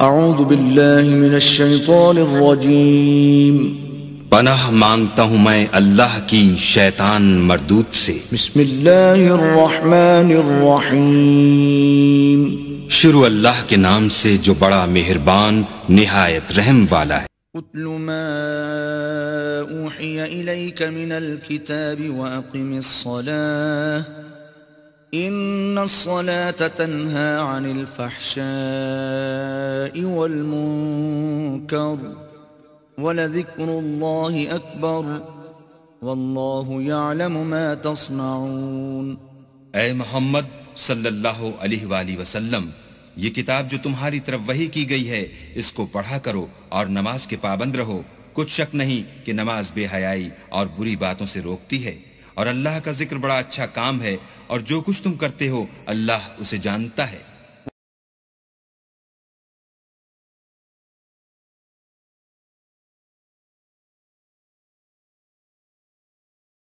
اعوذ باللہ من الشیطان الرجیم پناہ مانگتا ہوں میں اللہ کی شیطان مردود سے۔ بسم اللہ الرحمن الرحیم شروع اللہ کے نام سے جو بڑا مہربان نہایت رحم والا ہے۔ اتل ما اوحی الیک من الکتاب واقم الصلاة ان الصلاة تنہى عن الفحشاء والمنکر وَلَذِكْرُ اللَّهِ أَكْبَرُ وَاللَّهُ يَعْلَمُ مَا تَصْنَعُونَ۔ اے محمد صلی اللہ علیہ وآلہ وسلم، یہ کتاب جو تمہاری طرف وحی کی گئی ہے اس کو پڑھا کرو اور نماز کے پابند رہو۔ کچھ شک نہیں کہ نماز بے حیائی اور بری باتوں سے روکتی ہے، اور اللہ کا ذکر بڑا اچھا کام ہے، اور جو کچھ تم کرتے ہو اللہ اسے جانتا ہے۔